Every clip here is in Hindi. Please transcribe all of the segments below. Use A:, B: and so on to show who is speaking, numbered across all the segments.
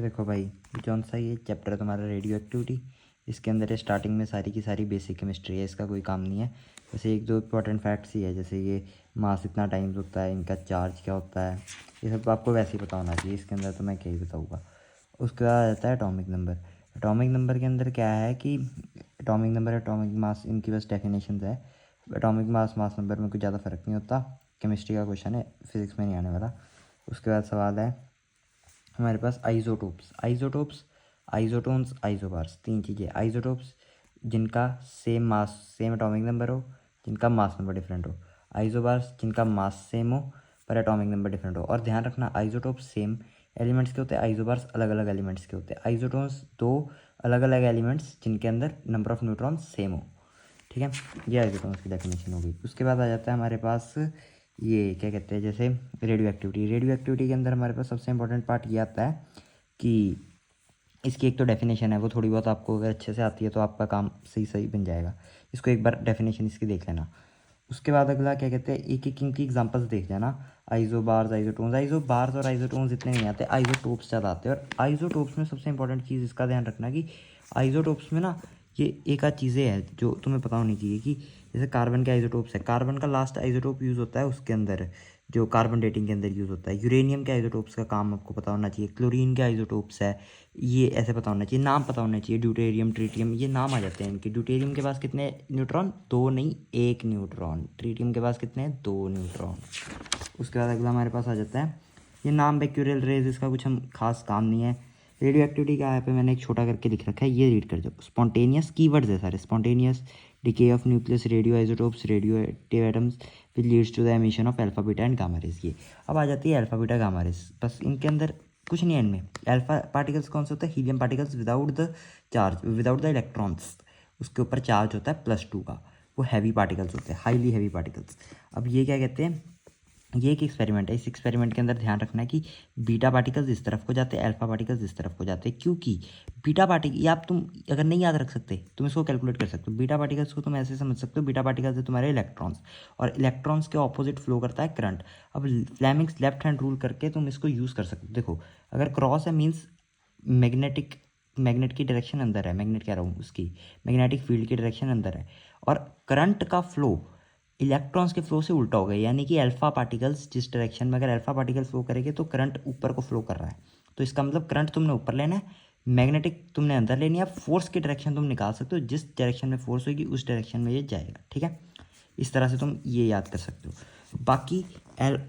A: देखो भाई, कौन सा ये चैप्टर है तुम्हारा रेडियो एक्टिविटी। इसके अंदर स्टार्टिंग में सारी की सारी बेसिक केमिस्ट्री है, इसका कोई काम नहीं है। जैसे एक दो इंपॉर्टेंट फैक्ट्स ही है, जैसे ये मास इतना टाइम्स होता है, इनका चार्ज क्या होता है, ये सब तो आपको वैसे ही पता होना चाहिए। इसके अंदर तो मैं क्या ही बताऊँगा। उसके बाद आ जाता है एटॉमिक नंबर। एटॉमिक नंबर के अंदर क्या है कि एटॉमिक नंबर, एटॉमिक मास, इनकी बस डेफिनेशन है। एटॉमिक मास, मास नंबर में कुछ ज़्यादा फ़र्क नहीं होता। केमिस्ट्री का क्वेश्चन है, फिजिक्स में नहीं आने वाला। उसके बाद सवाल है हमारे पास आइसोटोप्स। आइसोटोन्स, आइसोबार्स, तीन चीज़ें। आइसोटोप्स जिनका same mass, same atomic number हो, जिनका मास नंबर डिफरेंट हो। आइसोबार्स जिनका मास सेम हो पर एटॉमिक नंबर डिफरेंट हो। और ध्यान रखना, आइसोटोप्स सेम एलिमेंट्स के होते हैं, आइसोबार्स अलग अलग एलिमेंट्स के होते हैं। आइसोटोन्स दो अलग अलग एलिमेंट्स जिनके अंदर नंबर ऑफ न्यूट्रॉन सेम हो। ठीक है, ये आइसोटोन्स की डेफिनेशन हो गई। उसके बाद आ जाता है हमारे पास ये क्या कहते हैं, जैसे रेडियो एक्टिविटी। रेडियो एक्टिविटी के अंदर हमारे पास सबसे इंपॉर्टेंट पार्ट ये आता है कि इसकी एक तो डेफिनेशन है, वो थोड़ी बहुत आपको अगर अच्छे से आती है तो आपका काम सही सही बन जाएगा। इसको एक बार डेफिनेशन इसकी देख लेना। उसके बाद अगला क्या कहते हैं, एक एक इनकी एग्जांपल्स देख लेना। Isobars, isotones. आइसोबार्स और आइसोटोन्स इतने नहीं आते, आइसोटोप्स ज़्यादा आते हैं। और आइसोटोप्स में सबसे इंपॉर्टेंट चीज़ इसका ध्यान रखना कि आइसोटोप्स में ना ये एक आध चीज़ें हैं जो तुम्हें पता होनी चाहिए कि जैसे कार्बन के आइसोटोप्स है, कार्बन का लास्ट आइसोटोप यूज़ होता है उसके अंदर जो कार्बन डेटिंग के अंदर यूज़ होता है। यूरेनियम के आइसोटोप्स का काम आपको पता होना चाहिए। क्लोरीन के आइसोटोप्स है, ये ऐसे पता होना चाहिए, नाम पता होना चाहिए। ड्यूटेरियम, ट्रिटियम, ये नाम आ जाते हैं इनके। ड्यूटेरियम के पास कितने न्यूट्रॉन? दो नहीं, एक न्यूट्रॉन। ट्रिटियम के पास कितने हैं? दो न्यूट्रॉन। उसके बाद अगला हमारे पास आ जाता है ये नाम बैक्यूरियल रेज, इसका कुछ हम खास काम नहीं है। रेडियो एक्टिविटी का यहाँ पे मैंने एक छोटा करके लिख रखा है, ये रीड कर जाओ। स्पॉन्टेनियस कीवर्ड्स है सारे। Spontaneous decay of nucleus, radio isotopes, radioactive atoms which leads to the emission of alpha beta and gamma rays. ये अब आ जाती है अल्फा बीटा गामा रेज। बस इनके अंदर कुछ नहीं है इनमें। अल्फा पार्टिकल्स कौन से होते हैं? Helium particles without the charge, without the electrons. उसके ऊपर चार्ज होता है +2 का, वो हैवी पार्टिकल्स होते हैं, हाईली हैवी पार्टिकल्स। अब ये क्या कहते हैं, ये एक एक्सपेरिमेंट है। इस एक्सपेरिमेंट के अंदर ध्यान रखना है कि बीटा पार्टिकल्स इस तरफ को जाते हैं, अल्फा पार्टिकल्स इस तरफ को जाते हैं। क्योंकि बीटा पार्टिकल, ये आप तुम अगर नहीं याद रख सकते तुम इसको कैलकुलेट कर सकते हो। बीटा पार्टिकल्स को तुम ऐसे समझ सकते हो, बीटा पार्टिकल्स है तुम्हारे इलेक्ट्रॉन्स, और इलेक्ट्रॉन्स के ऑपोजिट फ्लो करता है करंट। अब फ्लेमिंग्स लेफ्ट हैंड रूल करके तुम इसको यूज़ कर सकते हो। देखो, अगर क्रॉस है मीन्स मैग्नेटिक, मैग्नेट की डायरेक्शन अंदर है, मैग्नेट कह रहा हूँ, उसकी मैग्नेटिक फील्ड की डायरेक्शन अंदर है। और करंट का फ्लो इलेक्ट्रॉन्स के फ्लो से उल्टा हो गया, यानी कि अल्फा पार्टिकल्स जिस डायरेक्शन में अगर अल्फा पार्टिकल फ्लो करेंगे तो करंट ऊपर को फ्लो कर रहा है। तो इसका मतलब करंट तुमने ऊपर लेना है, मैग्नेटिक तुमने अंदर लेनी है। फोर्स की डायरेक्शन तुम निकाल सकते हो, जिस डायरेक्शन में फोर्स होगी उस डायरेक्शन में ये जाएगा। ठीक है, इस तरह से तुम ये याद कर सकते हो। बाकी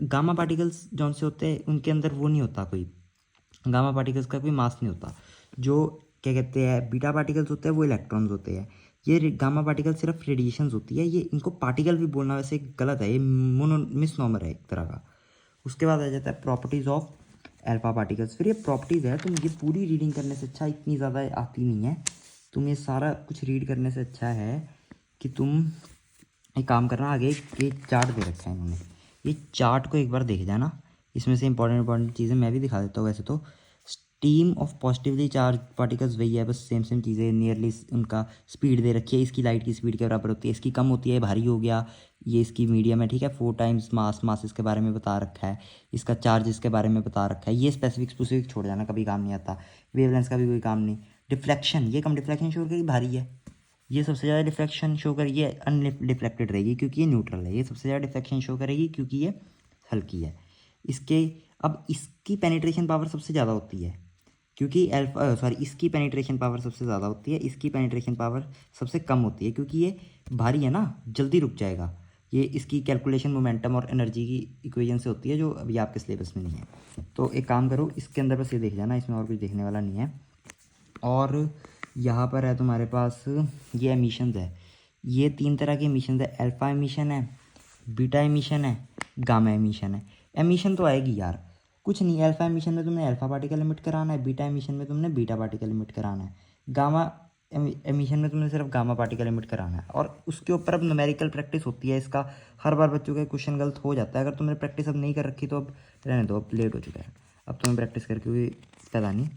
A: गामा पार्टिकल्स जौन से होते हैं उनके अंदर वो नहीं होता कोई, गामा पार्टिकल्स का कोई मास नहीं होता। जो क्या कहते हैं बीटा पार्टिकल्स होते हैं वो इलेक्ट्रॉन्स होते हैं। ये गामा पार्टिकल सिर्फ रेडिएशंस होती है। ये इनको पार्टिकल भी बोलना वैसे गलत है, ये मिसनॉमर है एक तरह का। उसके बाद आ जाता है प्रॉपर्टीज़ ऑफ अल्फा पार्टिकल्स। फिर ये प्रॉपर्टीज़ है, तुम ये पूरी रीडिंग करने से अच्छा, इतनी ज़्यादा आती नहीं है, तुम ये सारा कुछ रीड करने से अच्छा है कि तुम एक काम करना। आगे एक चार्ट दे रखा है इन्होंने, ये चार्ट को एक बार देख जाना। इसमें से इंपॉर्टेंट चीज़ें मैं भी दिखा देता हूँ वैसे तो। Steam of positively charge particles वही है, बस सेम चीज़ें, नियरली उनका स्पीड दे रखी है। इसकी लाइट की स्पीड के बराबर होती है, इसकी कम होती है, भारी हो गया। ये इसकी मीडियम है, ठीक है। 4 टाइम्स मास इसके बारे में बता रखा है, इसका चार्ज इसके बारे में बता रखा है। ये स्पेसिफिक छोड़ जाना, कभी काम नहीं आता। वेवलेंथ का भी कोई काम नहीं। डिफ्लेक्शन, ये कम डिफ्लेक्शन शो करेगी, भारी है। ये सबसे ज़्यादा डिफ्लेक्शन शो करेगी, ये अनडिफ्लेक्टेड रहेगी क्योंकि ये न्यूट्रल है। ये सबसे ज़्यादा डिफ्लेक्शन शो करेगी क्योंकि ये हल्की है। इसके अब इसकी पेनिट्रेशन पावर सबसे ज़्यादा होती है क्योंकि इसकी पेनिट्रेशन पावर सबसे ज़्यादा होती है, इसकी पेनिट्रेशन पावर सबसे कम होती है क्योंकि ये भारी है ना, जल्दी रुक जाएगा। ये इसकी कैलकुलेशन मोमेंटम और एनर्जी की इक्वेशन से होती है, जो अभी आपके सिलेबस में नहीं है। तो एक काम करो, इसके अंदर बस ये देख जाना, इसमें और कुछ देखने वाला नहीं है। और यहाँ पर है तुम्हारे पास ये एमिशंस है। ये 3 तरह के एमिशंस है, अल्फा एमिशन है, बीटा एमिशन है, गामा एमिशन है। एमिशन तो आएगी यार, कुछ नहीं। अल्फा एमिशन में तुमने अल्फा पार्टिकल एमिट कराना है, बीटा एमिशन में तुमने बीटा पार्टिकल एमिट कराना है, गामा एमिशन में तुमने सिर्फ गामा पार्टिकल एमिट कराना है। और उसके ऊपर अब न्यूमेरिकल प्रैक्टिस होती है इसका। हर बार बच्चों का क्वेश्चन गलत हो जाता है। अगर तुमने प्रैक्टिस अब नहीं कर रखी तो अब रहने दो, अब लेट हो चुका है। अब तुम्हें प्रैक्टिस करके कोई फायदा नहीं,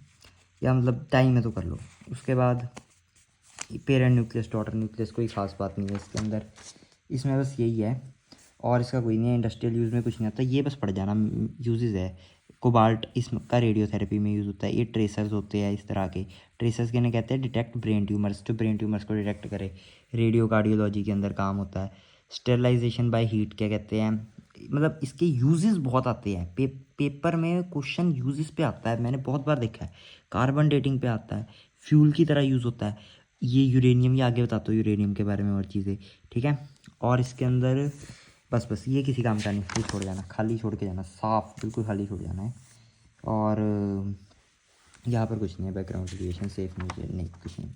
A: या मतलब टाइम है तो कर लो। उसके बाद पेरेंट न्यूक्लियस, डॉटर न्यूक्लियस, कोई ख़ास बात नहीं है इसके अंदर, इसमें बस यही है और इसका कोई नहीं है। इंडस्ट्रियल यूज़ में कुछ नहीं आता, ये बस पढ़ जाना, यूजेस है। कोबाल्ट इसका रेडियोथेरेपी में यूज़ होता है। ये ट्रेसर्स होते हैं इस तरह के, ट्रेसर्स के कहते हैं डिटेक्ट ब्रेन ट्यूमर्स, जो ब्रेन ट्यूमर्स को डिटेक्ट करे। रेडियो कार्डियोलॉजी के अंदर काम होता है। स्टेरलाइजेशन बाय हीट क्या कहते हैं, मतलब इसके यूजेस बहुत आते हैं। पेपर में क्वेश्चन यूजेस पे आता है, मैंने बहुत बार देखा है। कार्बन डेटिंग पे आता है, फ्यूल की तरह यूज़ होता है। ये यूरेनियम, ये आगे बताता हूँ यूरेनियम के बारे में और चीज़ें, ठीक है। और इसके अंदर बस ये किसी काम का नहीं, ये छोड़ जाना, खाली छोड़ के जाना, साफ बिल्कुल खाली छोड़ जाना है। और यहाँ पर कुछ नहीं है, बैकग्राउंड रेडिएशन सेफ नहीं, कुछ नहीं।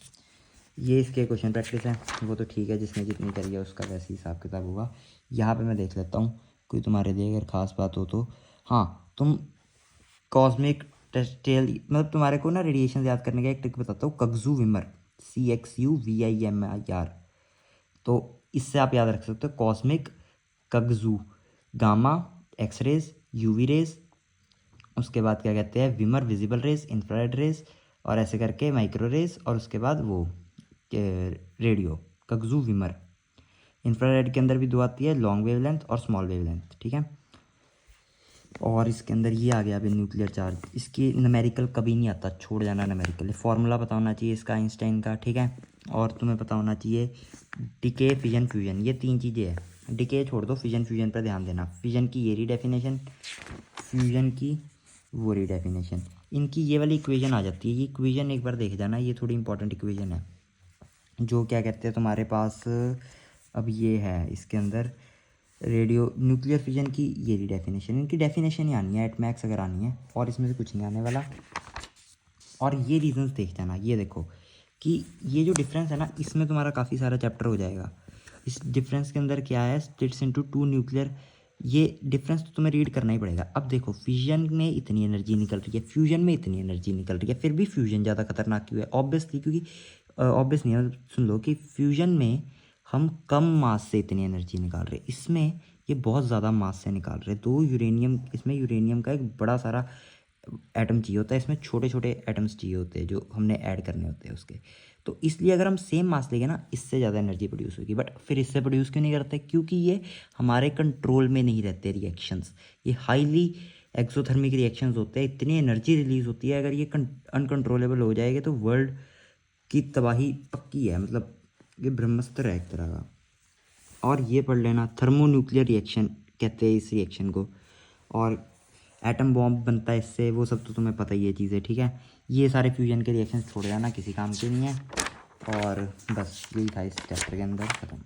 A: ये इसके क्वेश्चन प्रैक्टिस है, वो तो ठीक है, जिसने जितनी करी है उसका वैसे हिसाब किताब होगा। यहाँ पे मैं देख लेता हूँ कोई तुम्हारे लिए अगर ख़ास बात हो तो। हाँ, तुम कॉस्मिक टेस्टेल, मतलब तुम्हारे को ना रेडिएशन याद करने का एक ट्रिक बताता हूँ, कग्जू विमर, CXUVIMR। तो इससे आप याद रख सकते हो कॉस्मिक, कग्जू, गामा एक्सरेज, यूवी रेज, उसके बाद क्या कहते हैं विमर विजिबल रेज, इंफ्रारेड रेज, और ऐसे करके माइक्रो रेज, और उसके बाद वो रेडियो कग्जू विमर। इंफ्रारेड के अंदर भी दो आती है, लॉन्ग वेवलेंथ और स्मॉल वेवलेंथ, ठीक है। और इसके अंदर ये आ गया अभी न्यूक्लियर चार्ज, इसकी न्यूमेरिकल कभी नहीं आता, छोड़ जाना न्यूमेरिकल। फॉर्मूला पता होना चाहिए इसका आइंस्टाइन का, ठीक है। और तुम्हें पता होना चाहिए डिके, फिजन, फ्यूजन, ये तीन चीज़ें हैं। डिके छोड़ दो, फिजन फ्यूजन पर ध्यान देना। फिजन की ये रीडेफिनेशन, फ्यूजन की वो रीडेफिनेशन, इनकी ये वाली इक्वेशन आ जाती है। ये इक्वेशन एक बार देख जाना, ये थोड़ी इंपॉर्टेंट इक्वेशन है। जो क्या कहते हैं तुम्हारे पास अब ये है इसके अंदर रेडियो न्यूक्लियर फिजन की ये डेफिनेशन, इनकी डेफिनेशन ही आनी है एट मैक्स अगर आनी है, और इसमें से कुछ नहीं आने वाला। और ये रीजंस देख जाना, ये देखो कि ये जो डिफरेंस है ना, इसमें तुम्हारा काफ़ी सारा चैप्टर हो जाएगा। इस डिफरेंस के अंदर क्या है, स्टेट्स इनटू टू न्यूक्लियर, ये डिफरेंस तो तुम्हें रीड करना ही पड़ेगा। अब देखो फिजन में इतनी एनर्जी निकल रही है, फ्यूजन में इतनी एनर्जी निकल रही है, फिर भी फ्यूजन ज़्यादा खतरनाक क्यों है? ऑब्वियसली क्योंकि ऑब्वियस नहीं है, सुन लो कि फ्यूजन में हम कम मास से इतनी एनर्जी निकाल रहे हैं, इसमें ये बहुत ज़्यादा मास से निकाल रहे हैं। तो यूरेनियम, इसमें यूरेनियम का एक बड़ा सारा एटम चाहिए होता है, इसमें छोटे छोटे एटम्स चाहिए होते हैं जो हमने ऐड करने होते हैं उसके। तो इसलिए अगर हम सेम मास लेंगे ना, इससे ज़्यादा एनर्जी प्रोड्यूस होगी। बट फिर इससे प्रोड्यूस क्यों नहीं करते? क्योंकि ये हमारे कंट्रोल में नहीं रहते रिएक्शंस, ये हाईली एक्सोथर्मिक रिएक्शंस होते हैं, इतनी एनर्जी रिलीज होती है। अगर ये अनकंट्रोलेबल हो जाएगी तो वर्ल्ड की तबाही पक्की है, मतलब ये ब्रह्मास्त्र है एक तरह का। और ये पढ़ लेना, थर्मोन्यूक्लियर रिएक्शन कहते हैं इस रिएक्शन को, और एटम बॉम्ब बनता है इससे, वो सब तो तुम्हें पता ही है चीज़ें, ठीक है। ये सारे फ्यूजन के रिएक्शन छोड़ जाना, किसी काम के नहीं है। और बस यही था इस चैप्टर के अंदर, खत्म।